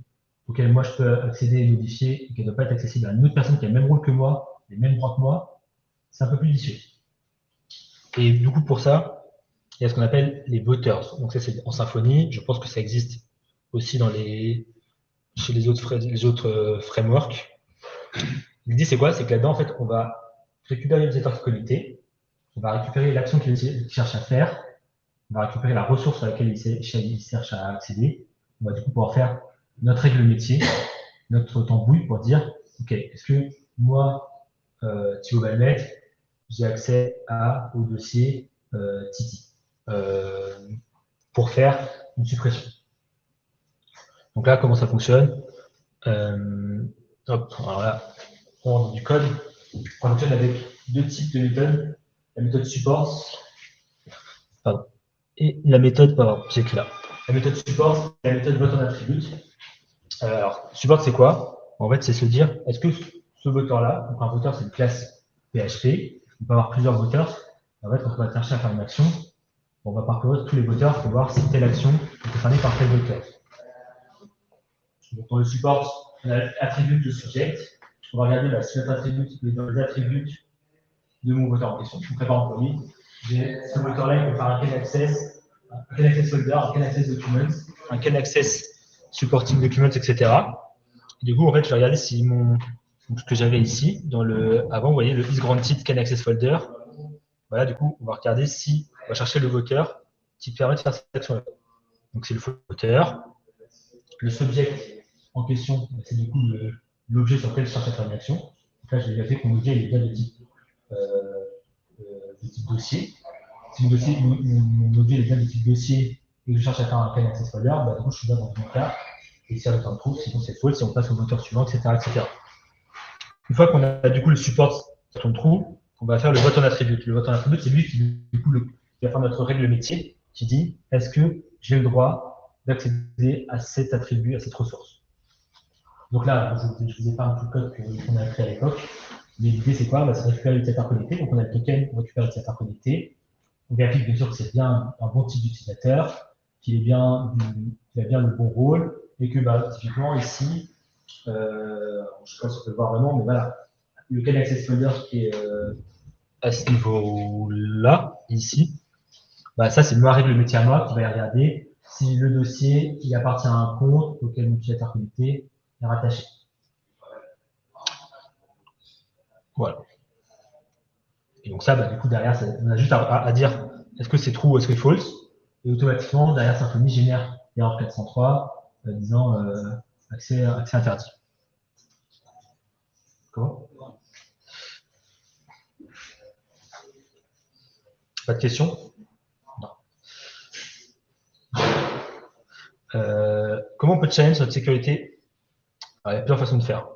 auxquelles moi je peux accéder et modifier et qu'elles ne doivent pas être accessibles à une autre personne qui a le même rôle que moi, les mêmes droits que moi, c'est un peu plus vicieux. Et du coup, pour ça, il y a ce qu'on appelle les voters. Donc ça, c'est en Symfony. Je pense que ça existe aussi chez les autres frameworks. L'idée, c'est quoi? C'est que là-dedans, en fait, on va récupérer l'utilisateur connecté, on va récupérer l'action qu'il cherche à faire, on va récupérer la ressource à laquelle il cherche à accéder. On va du coup pouvoir faire notre règle métier, notre tambouille pour dire, OK, est-ce que moi, Thibaut Balmet, j'ai accès au dossier Titi pour faire une suppression. Donc là, comment ça fonctionne? Alors là, on rentre dans du code. On fonctionne avec deux types de méthodes. La méthode support, et la méthode, j'ai écrit là. La méthode support, et la méthode vote en attribute. Alors, support, c'est quoi? En fait, c'est se dire, est-ce que ce voteur-là, donc un voteur, c'est une classe PHP, on peut avoir plusieurs voteurs. En fait, quand on va chercher à faire une action, on va parcourir tous les voteurs pour voir si telle action est concernée par tel voteur. Donc, dans le support, on a l'attribut de subject. On va regarder si notre attribut est dans les attributs de mon voteur en question. Donc, par exemple, j'ai ce voteur-là, il peut faire un can access folder, un can access documents, un can access supporting documents, etc. Et du coup, en fait, je vais regarder si ce que j'avais ici, avant, vous voyez, le isGranted can access folder. Voilà, du coup, on va regarder si on va chercher le voteur qui permet de faire cette action-là. Donc, c'est le voteur. Le subject en question, c'est du coup l'objet sur lequel je cherche à faire une action. Donc là, je vais vérifier que mon objet est bien de type dossier. Si mon objet est bien de type dossier et que je cherche à faire un can access folder, du coup, je suis bien dans mon cas. Et si on trouve, sinon c'est false, si on passe au moteur suivant, etc., etc. Une fois qu'on a du coup le support sur le trou, on va faire le vote en attribut. Le vote en attribut, c'est lui qui va faire notre règle métier, qui dit est-ce que j'ai le droit d'accéder à cet attribut, à cette ressource. Donc là, je ne vous ai pas un tout code qu'on a créé à l'époque. Mais l'idée, c'est quoi? C'est récupérer l'utilisateur connecté. Donc on a le token, on récupère l'utilisateur connecté. On vérifie bien sûr que c'est bien un bon type d'utilisateur, qu'il a bien le bon rôle, et que typiquement ici, je ne sais pas si on peut le voir vraiment, mais voilà, le can access folder qui est à ce niveau-là, ici, ça c'est ma règle métier à moi qui va regarder si le dossier il appartient à un compte auquel l'utilisateur connecté est rattaché. Voilà. Et donc ça, du coup, derrière, on a juste à dire est-ce que c'est true ou est-ce que c'est false. Et automatiquement, derrière, Symfony génère erreur 403 disant accès interdit. Comment? Pas de questions? Non. Comment on peut challenge notre sécurité? Alors, il y a plusieurs façons de faire.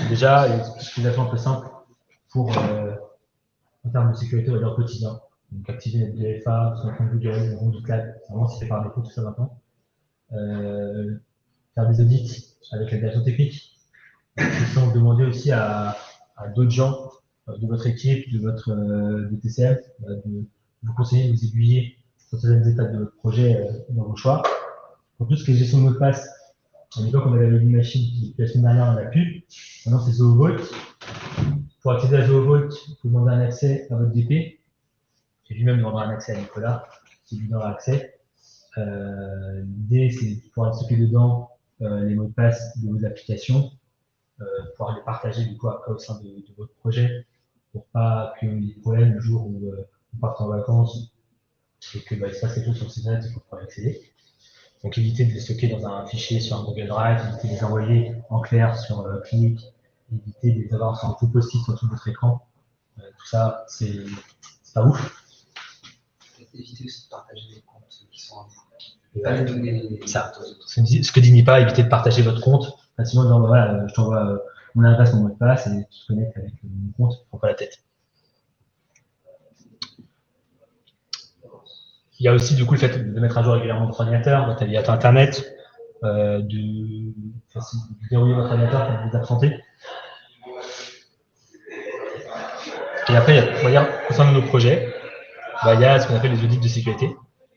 Déjà, il y a des utilisations un peu simples pour, en termes de sécurité, on va dire au quotidien. Donc, activer notre DFA, sur notre compte Google, notre compte GitLab, c'est vraiment c'est fait par défaut tout ça maintenant. Faire des audits avec la direction technique. Donc, demander aussi à d'autres gens de votre équipe, de votre TCM, de vous conseiller, de vous aiguiller sur certaines étapes de votre projet dans vos choix. Pour tout ce qui est gestion de mot de passe, à l'époque, on avait la login machine, depuis la semaine dernière, on n'a plus. Maintenant, c'est ZooVault. Pour accéder à ZooVault, il faut demander un accès à votre DP. J'ai lui-même demandé un accès à Nicolas, qui lui donnera accès. L'idée, c'est de pouvoir stocker dedans les mots de passe de vos applications, pouvoir les partager du coup après au sein de votre projet, pour pas qu'il y ait des problèmes le jour où vous partez en vacances et que il se passe quelque chose sur le site internet et que vous pouvez accéder. Donc éviter de les stocker dans un fichier sur un Google Drive, éviter de les envoyer en clair sur Click, éviter de les avoir sur un faux post-it sur tout votre écran. Tout ça, c'est pas ouf. Éviter aussi de partager les comptes qui sont en ligne. Pas les donner ça. Ce que dit Nipa, éviter de partager votre compte. Facilement, disant, voilà, je t'envoie mon adresse, mon mot de passe, et tu te connectes avec mon compte, tu ne prends pas la tête. Il y a aussi du coup le fait de mettre à jour régulièrement votre ordinateur, votre navigateur internet, de dérouiller votre ordinateur pour vous absenter. Et après, on va dire, concernant nos projets, il y a ce qu'on appelle les audits de sécurité.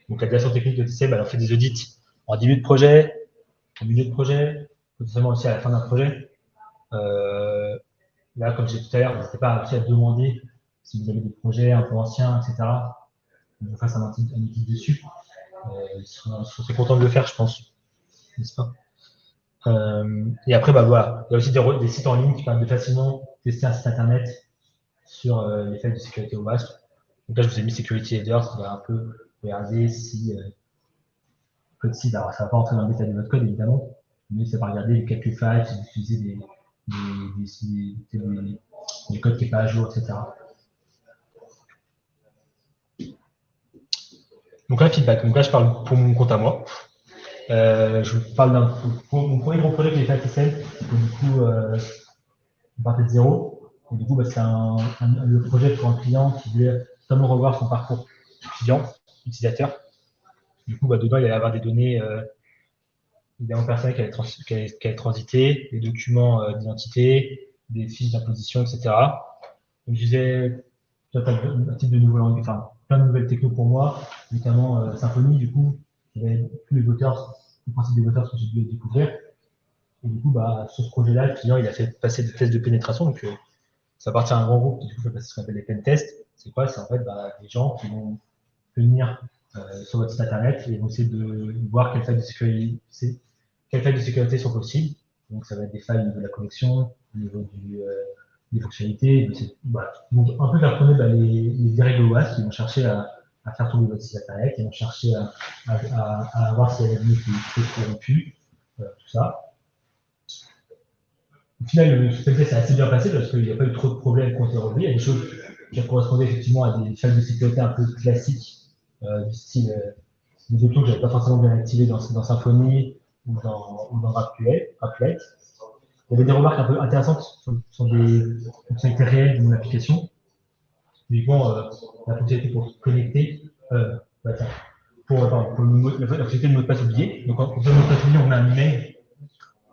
Donc la direction technique de TCM, elle fait des audits en début de projet, au milieu de projet, potentiellement aussi à la fin d'un projet. Là, comme j'ai dit tout à l'heure, n'hésitez pas aussi à demander si vous avez des projets un peu anciens, etc. On fasse un outil dessus. Ils seraient contents de le faire, je pense. N'est-ce pas? Et après, voilà. Il y a aussi des sites en ligne qui permettent de facilement tester un site internet sur les failles de sécurité au WASP. Donc là, je vous ai mis Security Header, qui va un peu regarder si code site, alors ça ne va pas entrer dans le détail de votre code, évidemment, mais ça va regarder les quelques failles, si vous utilisez des codes qui n'est pas à jour, etc. Donc là, feedback. Donc là, je parle pour mon compte à moi. Je vous parle mon premier gros projet que j'ai fait à TCM, du coup, on partait de zéro. Et du coup, c'est le projet pour un client qui voulait totalement revoir son parcours client, utilisateur. Du coup, dedans, il allait y avoir des données évidemment personnelles qui allaient transiter, des documents d'identité, des fiches d'imposition, etc. Donc, je disais, un type de nouveau langage, enfin, plein de nouvelles techno pour moi, notamment Symfony, du coup, j'avais tous les voteurs, le principe des voteurs que j'ai dû découvrir. Et du coup, sur ce projet-là, le client, il a fait passer des tests de pénétration. Donc, ça appartient à un grand groupe qui, du coup, fait passer ce qu'on appelle les pen tests. C'est quoi? C'est en fait des gens qui vont venir sur votre site internet et vont essayer de voir quelles failles de sécurité sont possibles. Donc, ça va être des failles au niveau de la connexion, au niveau des fonctionnalités. Voilà. Donc, un peu faire tourner les règles WASP qui vont chercher à faire tourner votre site internet, ils vont chercher à voir s'il y a des données qui sont corrompues, tout ça. Au final, le test s'est assez bien passé parce qu'il n'y a pas eu trop de problèmes qu'on s'est relevés. Il y a des choses qui correspondaient effectivement à des failles de sécurité un peu classiques, du style des autos que je n'avais pas forcément bien activées dans Symfony ou dans Rapulate. Il y avait des remarques un peu intéressantes sur des fonctionnalités réelles de mon application. Uniquement la fonctionnalité pour se connecter, pour la fonctionnalité de mot de passe oublié. Donc, quand on fait le mot de passe oublié, on met un email.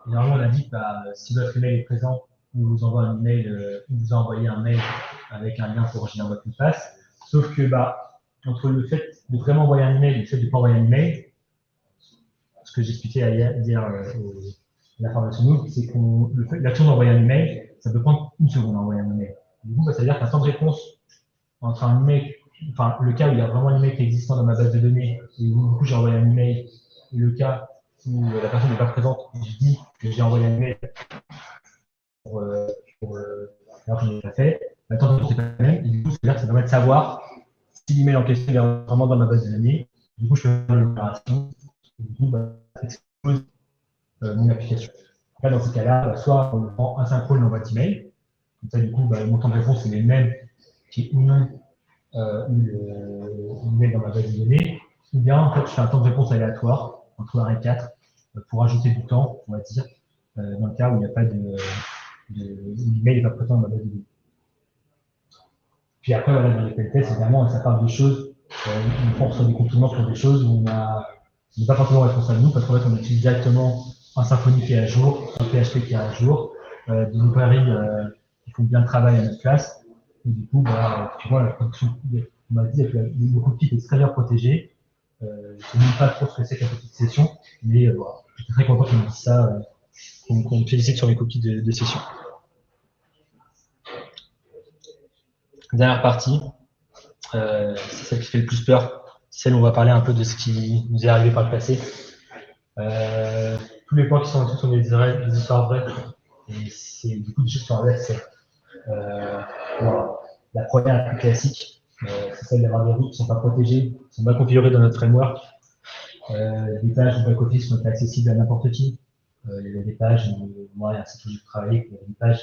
Et normalement, on indique si votre email est présent, on vous envoie un email, on vous a envoyé un mail avec un lien pour générer votre mot de passe. Sauf que entre le fait de vraiment envoyer un email et le fait de ne pas envoyer un email, ce que j'expliquais hier à la formation Noob, c'est que l'action d'envoyer un email, ça peut prendre une seconde à envoyer un email. Du coup, ça veut dire qu'un temps de réponse entre un email, enfin le cas où il y a vraiment un email qui est existant dans ma base de données et où du coup j'ai envoyé un email, et le cas où la personne n'est pas présente, je dis que j'ai envoyé un email alors que je ne l'ai pas fait, le temps de réponse n'est pas le même, et du coup, c'est-à-dire que ça permet de savoir si l'email en question est vraiment dans ma base de données. Du coup, je fais une opération, et du coup, expose mon application. Là, dans ce cas-là, soit on prend asynchrone en boîte email, comme ça, du coup, mon temps de réponse est le même qui est ou non email dans ma base de données, ou bien en fait, je fais un temps de réponse aléatoire entre 1 et 4 pour ajouter du temps, on va dire, dans le cas où il n'y a pas où l'email n'est pas présent dans ma base de données. Puis après, voilà, dans les pentests, évidemment, ça part des choses, on force des contournements sur des choses où on n'est pas forcément responsable nous, parce qu'en fait, on utilise directement un Symfony qui est à jour, un PHP qui est à jour, des librairies qui font bien le travail à notre place. Et du coup, tu vois, la production, on m'a dit que le cookie est très bien protégé. Je ne sais même pas trop ce que c'est qu'une petite session, mais voilà, j'étais très content qu'on me dise ça, qu'on me félicite sur mes copies de session. Dernière partie, c'est celle qui fait le plus peur, c'est celle où on va parler un peu de ce qui nous est arrivé par le passé. Tous les points qui sont en dessous sont des histoires vraies, et c'est du coup des choses qui sont arrivées assez. Voilà. La première, la plus classique, c'est celle d'avoir des routes qui ne sont pas protégées, qui sont mal configurées dans notre framework. Des pages de back-office sont accessibles à n'importe qui. Il y avait des pages, moi, il y a un site où j'ai travaillé, il y avait une page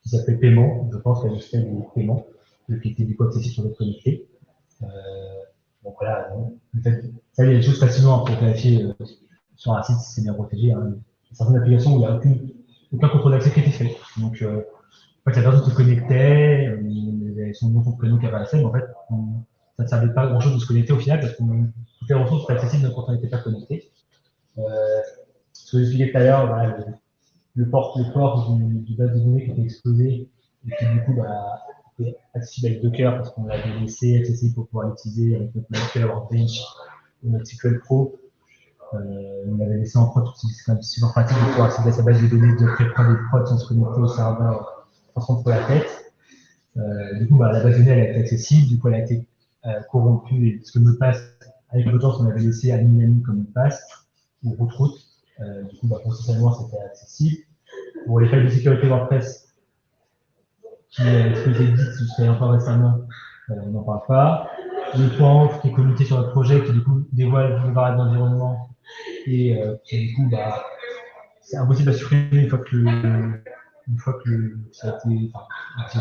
qui s'appelait Paiement, je pense qu'elle listait des paiements, qui étaient du coup accessibles sur notre connecté. Donc voilà, ça, il y a des choses facilement à vérifier sur un site si c'est bien protégé. Hein. Il y a certaines applications où il n'y a aucun contrôle d'accès qui était fait. Donc, en fait, la personne se connectait, il y avait son nom, son prénom qui apparaissait, mais en fait, ça ne servait pas grand chose de se connecter au final parce que toutes les ressources étaient accessibles quand on n'était pas connecté. Ce que j'expliquais tout à l'heure, voilà, le port du base de données qui était exposé et qui du coup était accessible avec Docker parce qu'on l'avait laissé accessible pour pouvoir l'utiliser avec notre MySQL Workbench ou notre SQL Pro. On l'avait laissé en prod, c'est quand même super pratique de pouvoir accéder à sa base de données, de pré-prod et de prod sans se connecter au serveur, sans se prendre trop la tête. Du coup, la base de données elle a été accessible, du coup elle a été corrompue, et parce que le mot de passe, avec l'audience, on avait laissé admin comme mot de passe, ou route. Du coup, potentiellement, c'était accessible. Pour les failles de sécurité WordPress, qui est exposé jusqu'à encore récemment, on n'en parle pas. Le point off qui est communiqué sur notre projet, qui du coup dévoile les variables d'environnement, et qui du coup, c'est impossible à supprimer une fois que ça a été. C'est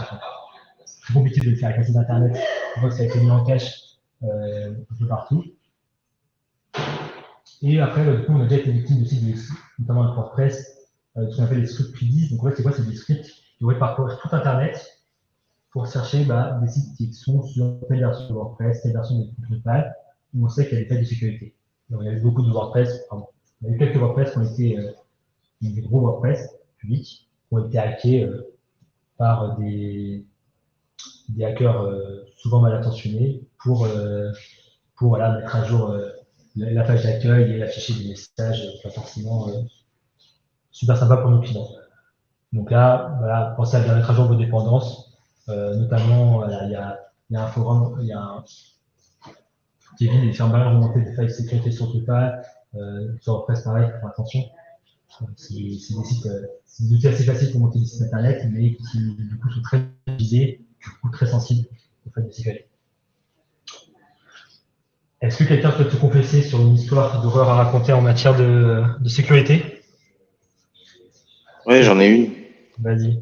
très compliqué de le faire avec un site internet, une fois que ça a été mis en cache un peu partout. Et après, du coup, on a déjà été victime aussi des scripts, notamment avec WordPress, ce qu'on appelle les scripts PIDs. Donc, en fait, c'est quoi? C'est des scripts qui vont parcourir tout Internet pour chercher des sites qui sont sur telle version de WordPress, telle version de Drupal, où on sait qu'il y a des failles de sécurité. Donc, il y a eu beaucoup de WordPress, il y a eu quelques WordPress qui ont été, des gros WordPress publics, qui ont été hackés par des hackers souvent mal intentionnés pour mettre à jour la page d'accueil et afficher des messages pas forcément super sympa pour nos clients. Donc là, pensez à bien mettre à jour vos dépendances. Notamment, il y a un forum, Kevin et Firmware ont monté des failles de sécurité sur Drupal, sur WordPress pareil, faut faire attention. C'est des outils assez faciles pour monter des sites internet, mais qui du coup sont très visés, du coup très sensibles aux failles de sécurité. Est-ce que quelqu'un peut te confesser sur une histoire d'horreur à raconter en matière de sécurité? Ouais, j'en ai une. Vas-y.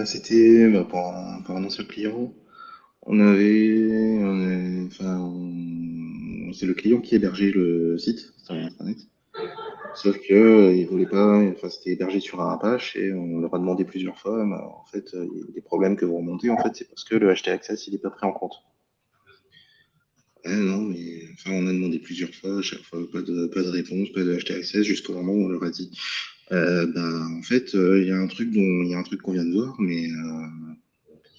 C'était pour un ancien client. C'est le client qui hébergeait le site sur l'intranet. Sauf que il voulait pas, c'était hébergé sur un Apache et on leur a demandé plusieurs fois. En fait, il y a des problèmes que vous remontez. En fait, c'est parce que le HT Access il n'est pas pris en compte. Non, mais on a demandé plusieurs fois, à chaque fois pas de réponse, pas de HT Access, jusqu'au moment où on leur a dit. En fait, il y a un truc qu'on vient de voir, mais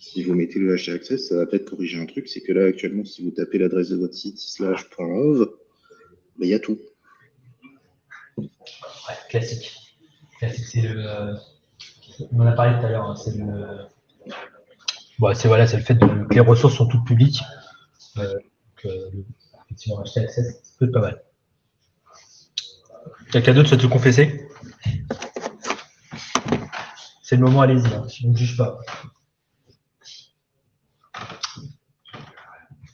si vous mettez le HT Access, ça va peut-être corriger un truc. C'est que là, actuellement, si vous tapez l'adresse de votre site /.env, il y a tout. Ouais, classique. Classique, c'est on en a parlé tout à l'heure. Hein, c'est le fait que les ressources sont toutes publiques. Effectivement, HT Access, ça peut être pas mal. Quelqu'un d'autre souhaite te confesser? C'est le moment, allez-y, hein, on ne juge pas.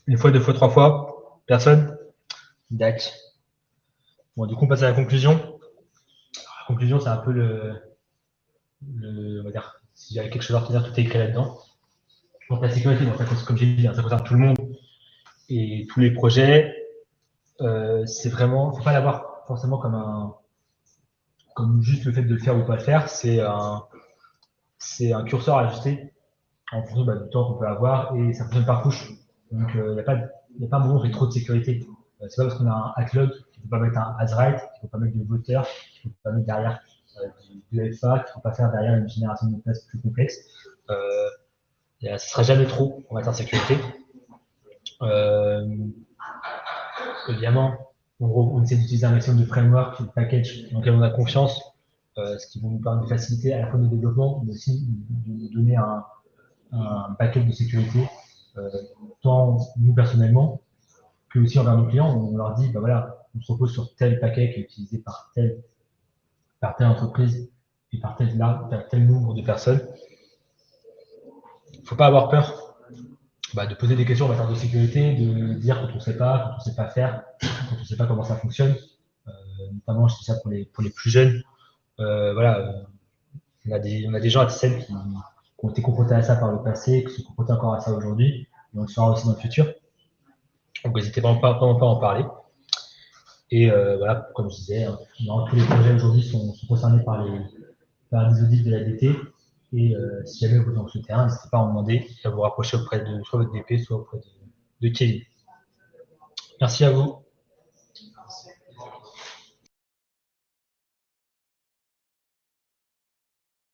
Une fois, deux fois, trois fois? Personne? Dac. Bon, du coup, on passe à la conclusion. La conclusion, c'est un peu on va dire, s'il y avait quelque chose à retenir, tout est écrit là-dedans. Donc la sécurité, bon, comme j'ai dit, ça concerne tout le monde et tous les projets. C'est vraiment, il ne faut pas l'avoir forcément comme juste le fait de le faire ou pas le faire. C'est un curseur à ajuster en fonction du temps qu'on peut avoir et ça fonctionne par couche. Donc il n'y a pas un moment où on fait trop de sécurité. C'est pas parce qu'on a un Hatlog qu'il ne faut pas mettre un Azrite, qu'il ne faut pas mettre de voteur, qu'il ne faut pas mettre derrière du FA, qu'il ne faut pas faire derrière une génération de mots de passe plus complexe. Ce ne sera jamais trop en matière de sécurité. Évidemment, on essaie d'utiliser un maximum de frameworks, de packages dans lesquels on a confiance, ce qui vont nous permettre de faciliter à la fois nos développements, mais aussi de nous donner un package de sécurité, tant nous personnellement, que aussi envers nos clients. On leur dit, bah voilà, on se repose sur tel package utilisé par telle entreprise et par tel nombre de personnes. Il ne faut pas avoir peur de poser des questions en matière de sécurité, de dire quand on ne sait pas faire, quand on ne sait pas comment ça fonctionne. Notamment, je dis ça pour les plus jeunes. Voilà, on a des gens à Tissel qui ont été confrontés à ça par le passé, qui sont confrontés encore à ça aujourd'hui, et on le fera aussi dans le futur. Donc, n'hésitez vraiment pas à en parler. Et voilà, comme je disais, tous les projets aujourd'hui sont concernés par les audits de la DT. Et si jamais vous êtes dans ce terrain, n'hésitez pas à en demander et à vous rapprocher auprès de soit votre DP, soit auprès de Kevin. Merci à vous.